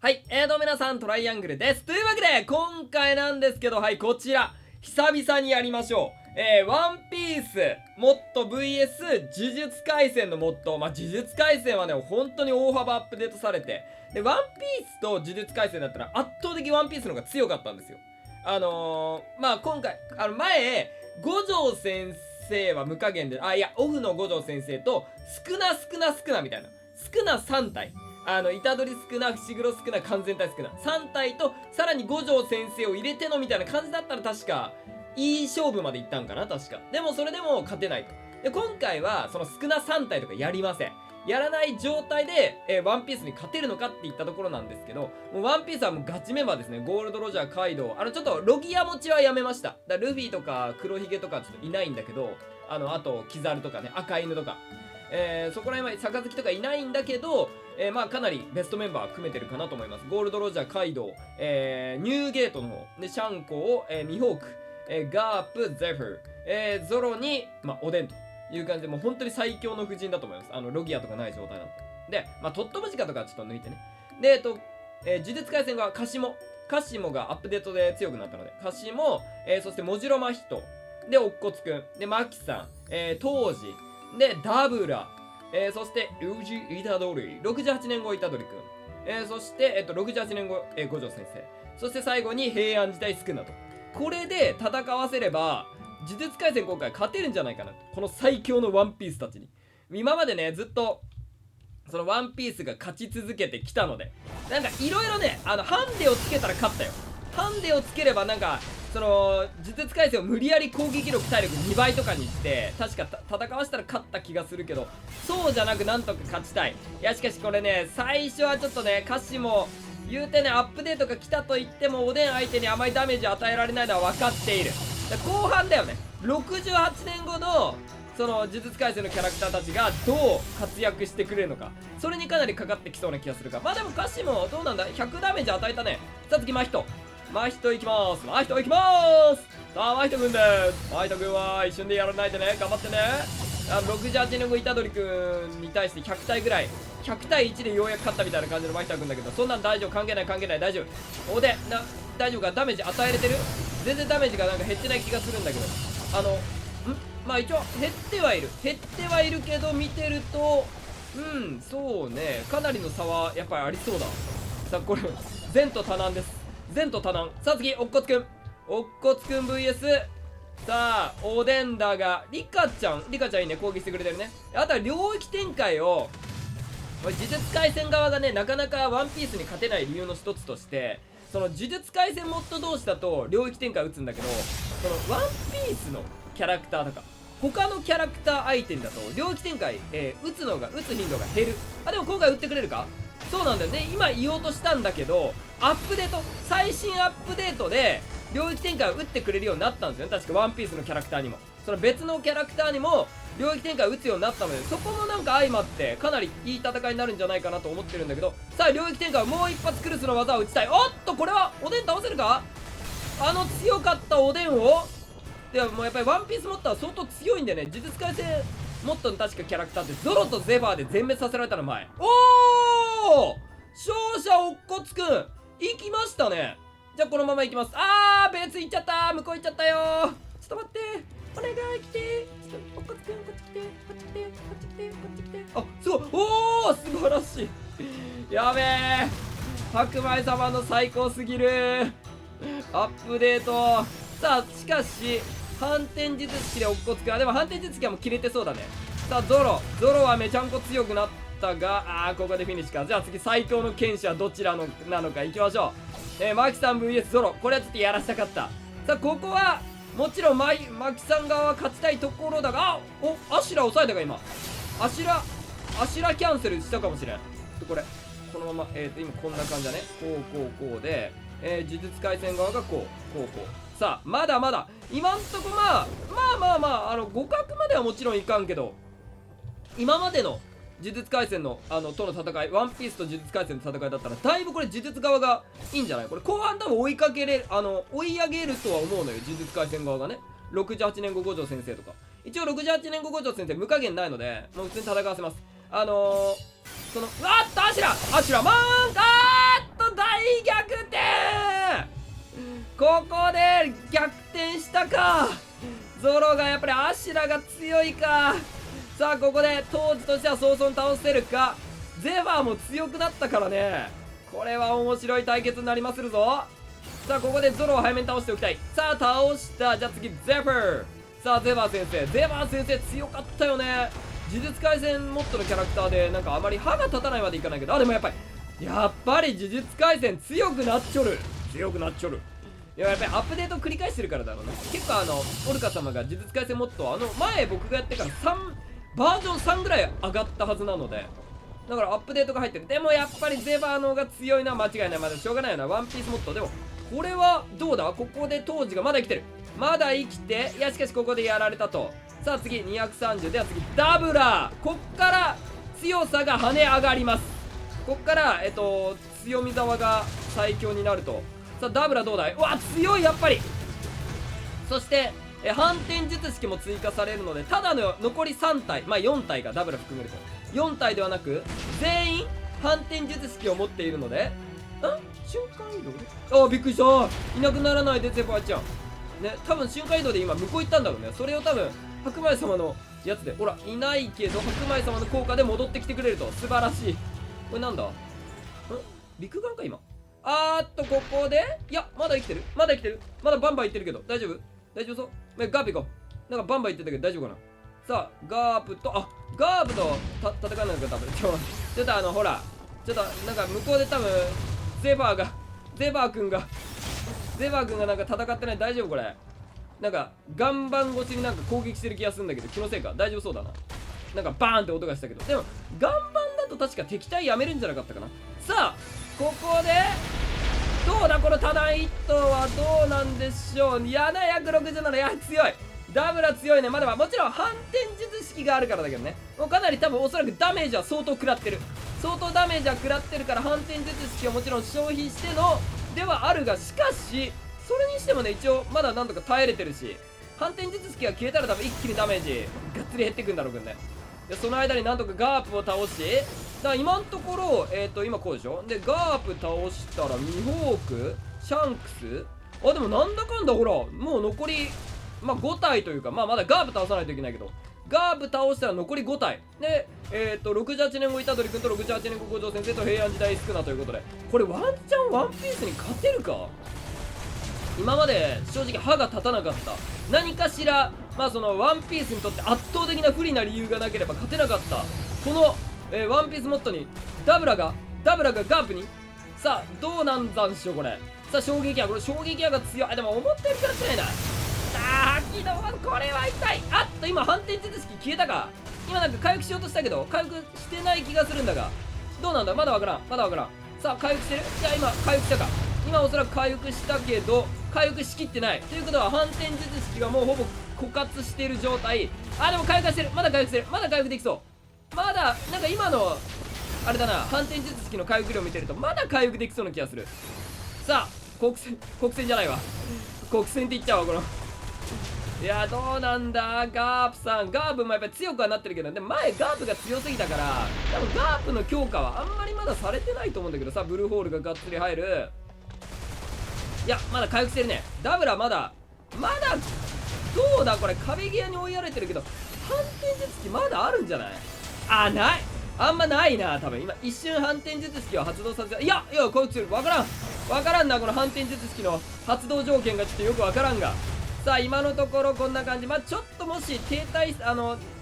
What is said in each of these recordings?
はい、どうも皆さん、トライアングルです。というわけで、今回なんですけど、はい、こちら、久々にやりましょう。ワンピース、モッド VS 呪術廻戦のモッド。呪術廻戦はね、本当に大幅アップデートされて、で、ワンピースと呪術廻戦だったら圧倒的ワンピースの方が強かったんですよ。今回、前、五条先生は無加減で、オフの五条先生と、少なみたいな。少な3体。虎杖少な、伏黒少な、完全体少な。3体と、さらに五条先生を入れてのみたいな感じだったら確か、いい勝負までいったんかな確か。でもそれでも勝てないと。で、今回は、その少な3体とかやりません。やらない状態で、ワンピースに勝てるのかっていったところなんですけど、もうワンピースはもうガチメンバーですね。ゴールドロジャー、カイドウ。ちょっと、ロギア持ちはやめました。ルフィとか、黒ひげとかちょっといないんだけど、あと、キザルとかね、赤犬とか。そこら辺は、杯とかいないんだけど、かなりベストメンバー組めてるかなと思います。ゴールドロジャー、カイドウ、ニューゲートの方、で、シャンコウ、ミホーク、ガープ、ゼフル、ゾロに、おでんという感じで、もう本当に最強の布陣だと思います。ロギアとかない状態だと。で、トットムジカとかちょっと抜いてね。で、呪術廻戦がカシモがアップデートで強くなったので、カシモ、そしてモジロマヒト、で、乙骨くん、で、マキさん、当時、で、ダブラ、そして、ウジ・イタドリ、68年後イタドリくん、そして、68年後、五条先生、そして最後に平安時代スクナと。これで戦わせれば、呪術廻戦今回勝てるんじゃないかなと。この最強のワンピースたちに。今までね、ずっと、そのワンピースが勝ち続けてきたので、なんかいろいろね、ハンデをつけたら勝ったよ。ハンデをつければなんか、その呪術廻戦を無理やり攻撃力体力2倍とかにして確か戦わせたら勝った気がするけど、そうじゃなくなんとか勝ちたい。いやしかしこれね、最初はちょっとね、歌詞も言うてね、アップデートが来たと言ってもおでん相手にあまりダメージ与えられないのは分かっている。後半だよね、68年後のその呪術廻戦のキャラクターたちがどう活躍してくれるのか、それにかなりかかってきそうな気がするか。でも歌詞もどうなんだ、100ダメージ与えたね。さあ次真人いきまーす。真人いきまーす。さあ真人くんです。真人くんは一瞬でやらないでね、頑張ってね。68年後虎杖くんに対して100体ぐらい、100対1でようやく勝ったみたいな感じの真人くんだけど、そんなん大丈夫、関係ない大丈夫。おで大丈夫か、ダメージ与えれてる。全然ダメージがなんか減ってない気がするんだけど、一応減ってはいるけど、見てるとそうね、かなりの差はやっぱりありそうだ。さあこれ善と多難です。善と多難。さあ次、乙骨くん VS さあおでんだが、リカちゃんいいね、攻撃してくれてるね。あとは領域展開を、呪術廻戦側がね、なかなかワンピースに勝てない理由の一つとして、その呪術廻戦モッド同士だと領域展開打つんだけど、そのワンピースのキャラクターとか他のキャラクター相手にだと領域展開、打つ頻度が減る。でも今回打ってくれるか。そうなんだよね、今言おうとしたんだけど、アップデート、最新アップデートで領域展開を打ってくれるようになったんですよね。確かワンピースのキャラクターにも、その別のキャラクターにも領域展開を打つようになったので、そこもなんか相まってかなりいい戦いになるんじゃないかなと思ってるんだけど、さあ領域展開をもう一発クルスの技を打ちたい。おっと、これはおでん倒せるか。強かったおでんを、でもやっぱりワンピースモッドは相当強いんでね、呪術廻戦モッドの確かキャラクターってゾロとゼファーで全滅させられたの前。おー、勝者乙骨くん行きましたね。じゃあこのまま行きます。別行っちゃった、向こう行っちゃったよ。ちょっと待って、お願い来て。ちょっと乙骨くんこっち来て、こっち来て、こっち来て、こっち来て。すごい、おー、素晴らしい。やべえ、白米様の最高すぎるアップデート。さあしかし反転術式で乙骨くん、でも反転術式はもう切れてそうだね。さあゾロはめちゃんこ強くなったが、ここでフィニッシュか。じゃあ次、最強の剣士はどちらのなのかいきましょう。マキさん VS ゾロ、これはちょっとやらせたかった。さあここはもちろんマキさん側は勝ちたいところだが、アシュラ抑えたか今。アシュラキャンセルしたかもしれん。これこのまま今こんな感じだね。こうで、呪術廻戦側がこう。さあまだまだ今んとこ互角まではもちろんいかんけど、今までの呪術廻戦のとの戦い、ワンピースと呪術廻戦の戦いだったらだいぶこれ呪術側がいいんじゃない。これ後半多分追い上げるとは思うのよ、呪術廻戦側がね。68年後五条先生とか、一応68年後五条先生無加減ないのでもう普通に戦わせます。アシュラマンダここで逆転したか。ゾロがやっぱりアシュラが強いか。さあここで当時としては早々に倒せるか。ゼファーも強くなったからね、これは面白い対決になりまするぞ。さあここでゾロを早めに倒しておきたい。さあ倒した。じゃあ次ゼファー。さあゼファー先生、ゼファー先生強かったよね。呪術廻戦モッドのキャラクターでなんかあまり歯が立たないまでいかないけど、でもやっぱり呪術廻戦強くなっちょる。いや、やっぱりアップデート繰り返してるからだろうな。結構オルカ様が呪術廻戦モッド前僕がやってからバージョン3ぐらい上がったはずなので、だからアップデートが入ってる。でもやっぱりゼファーの方が強いのは間違いない。まだしょうがないよな。ワンピースモッドでもこれはどうだ。ここで当時がまだ生きてる。まだ生きて、いやしかしここでやられたと。さあ次230では次ダブラー。こっから強さが跳ね上がります。こっから強み沢が最強になると。さあダブラどうだい。うわ強い。やっぱり。そして反転術式も追加されるので、ただの残り3体、まあ4体がダブラ含めると4体ではなく全員反転術式を持っているので、瞬間移動。びっくりした。いなくならないでゼファーちゃんね。多分瞬間移動で今向こう行ったんだろうね。それを多分白米様のやつで、ほらいないけど白米様の効果で戻ってきてくれると。素晴らしい。これなんだ。陸眼か今。ここでいやまだ生きてる。まだバンバンいってるけど大丈夫そう。ガープ行こう。なんかバンバンいってたけど大丈夫かな。さあガープとガープと戦わないのか多分。ちょっとほらちょっとなんか向こうで多分ゼファー君がなんか戦ってない。大丈夫これ。なんか岩盤越しになんか攻撃してる気がするんだけど、気のせいか。大丈夫そうだな。なんかバーンって音がしたけど、でも岩盤だと確か敵対やめるんじゃなかったかな。さあここでどうだ。この多段一頭はどうなんでしょう。767。いや強い。ダブラ強いね。まだもちろん反転術式があるからだけどね。もうかなり多分おそらくダメージは相当食らってるから反転術式をもちろん消費してのではあるが、しかしそれにしてもね一応まだなんとか耐えれてるし、反転術式が消えたら多分一気にダメージがっつり減ってくんだろうけどね。でその間になんとかガープを倒し、だから今のところ今こうでしょ。でガープ倒したらミホーク、シャンクス、でもなんだかんだほらもう残り5体というか、まだガープ倒さないといけないけど、ガープ倒したら残り5体で68年後虎杖君と68年後五条先生と平安時代スクナということで、これワンチャンワンピースに勝てるか。今まで正直歯が立たなかった。何かしらそのワンピースにとって圧倒的な不利な理由がなければ勝てなかったこの、ワンピースモッドにダブラがガープに。さあどうなんざんしょうこれ。さあ衝撃波が強い。でも思ったよりから強いな。吐きのこれは痛い。今反転術式消えたか。今なんか回復しようとしたけど回復してない気がするんだが、どうなんだ。まだわからん。さあ回復してる。いや今回復したか。今おそらく回復したけど回復しきってないということは反転術式がもうほぼ枯渇している状態。でも回復してる。まだ回復できそう。まだなんか今のあれだな、反転術式の回復量見てるとまだ回復できそうな気がする。さあ国戦じゃないわ、国戦って言っちゃうわこの。いやどうなんだ。ガープもやっぱり強くはなってるけど、でも前ガープが強すぎたから多分ガープの強化はあんまりまだされてないと思うんだけどさ。ブルーホールががっつり入る。いやまだ回復してるね。ダブラまだどうだこれ。壁際に追いやられてるけど反転術式まだあるんじゃない。ない。あんまないな。多分今一瞬反転術式を発動させた。いやこいつわからんな。この反転術式の発動条件がちょっとよくわからんが、さあ今のところこんな感じ。ちょっともし停滞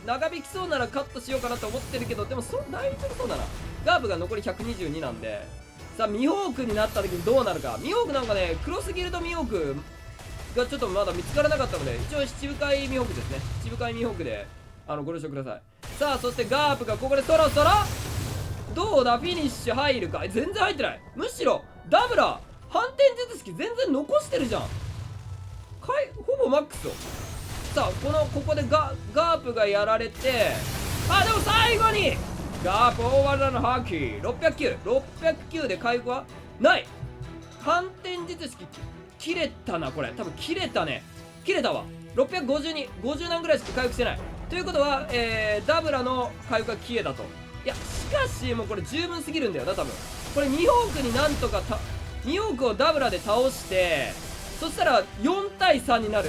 長引きそうならカットしようかなと思ってるけど、でも大丈夫そうだな。ガープが残り122なんで、さあミホークになった時にどうなるか。ミホークなんかね、クロスギルドミホークがちょっとまだ見つからなかったので、一応七部会ミホークですね。七部会ミホークでご了承ください。さあそしてガープがここでそろそろどうだ。フィニッシュ入るか。全然入ってない。むしろダブラ反転術式全然残してるじゃん。ほぼマックスを。さあここでガープがやられて、でも最後にガープ大技の覇気609で回復はない。反転術式切れたな。これ多分切れたわ。65250何ぐらいしか回復してないということは、ダブラの回復が消えたと。いやしかしもうこれ十分すぎるんだよな多分。これミホークになんとかミホークをダブラで倒してそしたら4対3になる。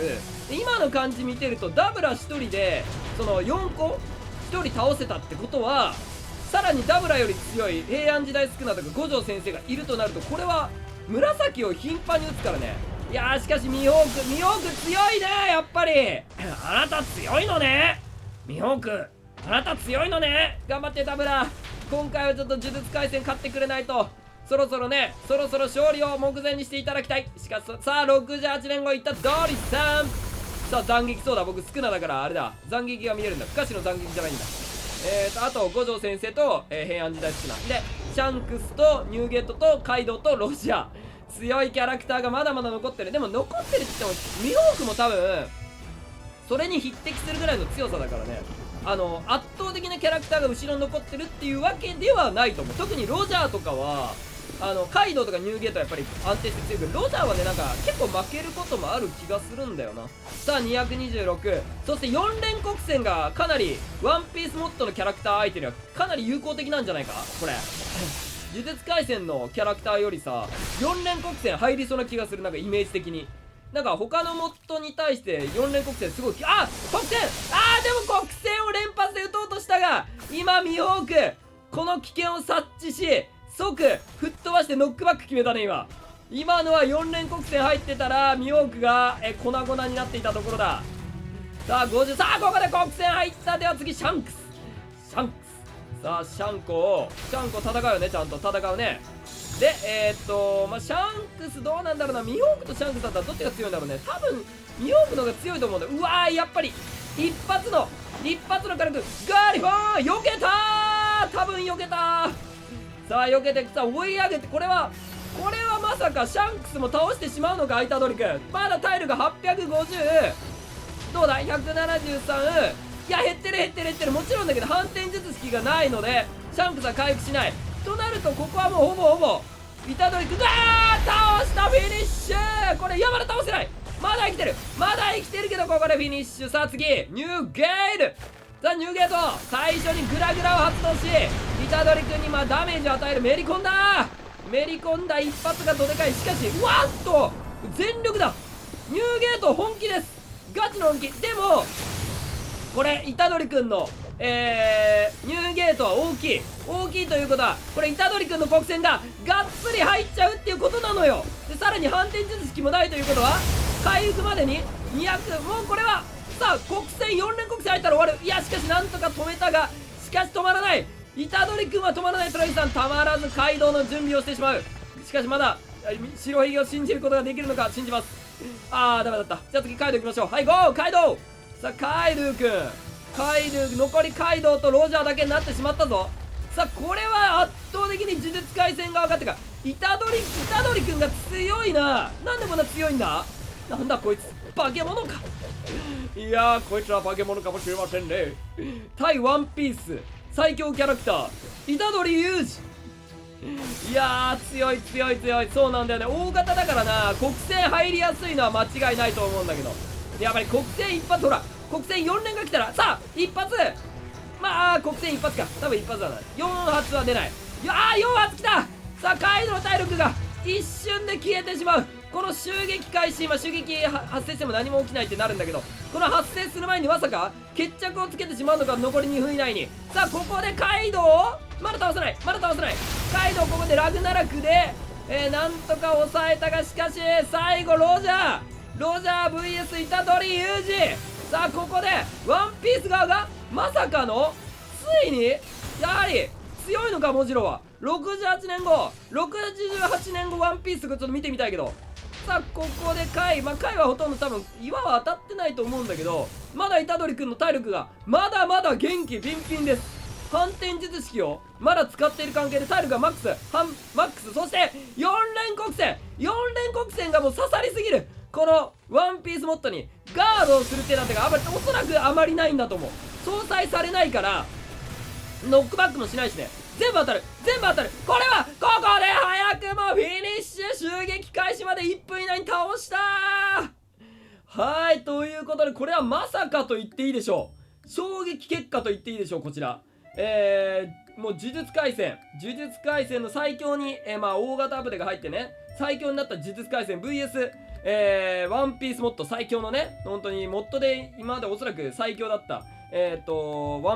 今の感じ見てるとダブラ1人でその4個1人倒せたってことは、さらにダブラより強い平安時代スクナとか五条先生がいるとなると、これは紫を頻繁に打つからね。いやー、しかしミホーク強いね、やっぱり。あなた強いのね、ミホーク、あなた強いのね。頑張ってダブラ、今回はちょっと呪術廻戦勝ってくれないと、そろそろ勝利を目前にしていただきたい。しかしさあ68年後いったドリさん。さあ斬撃、そうだ、僕スクナだからあれだ、斬撃が見えるんだ。不可視の斬撃じゃないんだ。あと五条先生と、平安時代スクナでシャンクスとニューゲートとカイドウとロジャー、強いキャラクターがまだまだ残ってる。でも残ってるって言ってもミホークも多分それに匹敵するぐらいの強さだからね。圧倒的なキャラクターが後ろに残ってるっていうわけではないと思う。特にロジャーとかはカイドウとかニューゲートはやっぱり安定して強いけど、ロジャーはねなんか結構負けることもある気がするんだよな。さあ226、そして4連国戦がかなりワンピースモッドのキャラクター相手にはかなり有効的なんじゃないかこれ。呪術廻戦のキャラクターよりさ4連国戦入りそうな気がする。なんかイメージ的になんか他のモッドに対して4連国戦すごい国戦、でも国戦を連発で打とうとしたが、今ミホークこの危険を察知し即吹っ飛ばしてノックバック決めたね。今のは4連国戦入ってたらミホークが粉々になっていたところだ。さあ50、さあここで国戦入った。では次シャンクス。さあシャンコ戦うよね、ちゃんと戦うね。でシャンクスどうなんだろうな。ミホークとシャンクスだったらどっちが強いんだろうね。多分ミホークの方が強いと思うんだ。うわー、やっぱり一発の火力ガーリフォー避けたー。多分避けたー。さあ避けて、さあ追い上げて、これはまさかシャンクスも倒してしまうのか。アイタドリ君まだ体力850、どうだ173。いや減ってるもちろんだけど反転術式がないのでシャンクスは回復しないとなると、ここはもうほぼイタドリ君倒した。フィニッシュ。これまだ倒せない。まだ生きてるけどここでフィニッシュ。さあ次ニューゲール。さあニューゲート最初にグラグラを発動しイタドリ君にダメージを与える。めり込んだ一発がどでかい。しかしわっと全力だ。ニューゲート本気です。ガチの本気。でもこれイタドリ君のニューゲートは大きいということは、これイタドリ君の国戦ががっつり入っちゃうっていうことなのよ。でさらに反転術式もないということは回復までに200、もうこれはさあ国戦4連国戦入ったら終わる。いやしかしなんとか止めたが、しかし止まらない。イタドリ君は止まらない。トライさんたまらずカイドウの準備をしてしまう。しかしまだ白ひげを信じることができるのか。信じます。ダメだった。じゃあ次カイドウ行きましょう。はいゴーカイドウ。さあカイドウ君残りカイドウとロジャーだけになってしまったぞ。さあこれは圧倒的に呪術廻戦側かってか、イタドリ君が強いな。なんでこんな強いんだ。なんだこいつ化け物か。いやーこいつは化け物かもしれませんね。対ワンピース最強キャラクターイタドリユージ。いやー強い。そうなんだよね。大型だからな国戦入りやすいのは間違いないと思うんだけど、やっぱり国戦一発、ほら国戦4連が来たらさあ一発、国戦一発か。多分一発だな。4発は出ない。4発来た。さあカイドウの体力が一瞬で消えてしまう。この襲撃開始、襲撃発生しても何も起きないってなるんだけど、この発生する前にまさか決着をつけてしまうのか。残り2分以内に。さあここでカイドウまだ倒せない。カイドウここでラグナラクで、なんとか抑えたが、しかし最後ロジャー VS イタドリユージ。さあここでワンピース側がまさかのついにやはり強いのか。もじろは68年後ワンピースちょっと見てみたいけど、さあここでカイはほとんど多分岩は当たってないと思うんだけど、まだイタドリ君の体力がまだまだ元気ピンピンです。反転術式をまだ使っている関係で体力がマックス。そして4連国戦がもう刺さりすぎる。このワンピースモッドにガードをする手立てがおそらくあまりないんだと思う。相殺されないからノックバックもしないしね。全部当たる。これはここで早くもフィニッシュ。襲撃開始まで1分以内に倒したー。はいということで、これはまさかと言っていいでしょう。衝撃結果と言っていいでしょう。こちらもう呪術廻戦の最強に、大型アップデが入ってね最強になった呪術廻戦 VS ワンピースモッド最強のね、本当にモッドで今までおそらく最強だった、ワン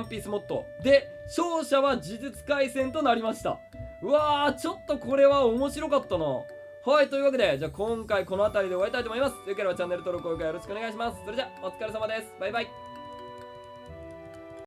ピースモッドで、勝者は呪術廻戦となりました。うわー、ちょっとこれは面白かったな。はい、というわけで、じゃあ今回この辺りで終わりたいと思います。よければチャンネル登録、高評価よろしくお願いします。それじゃあ、お疲れ様です。バイバイ。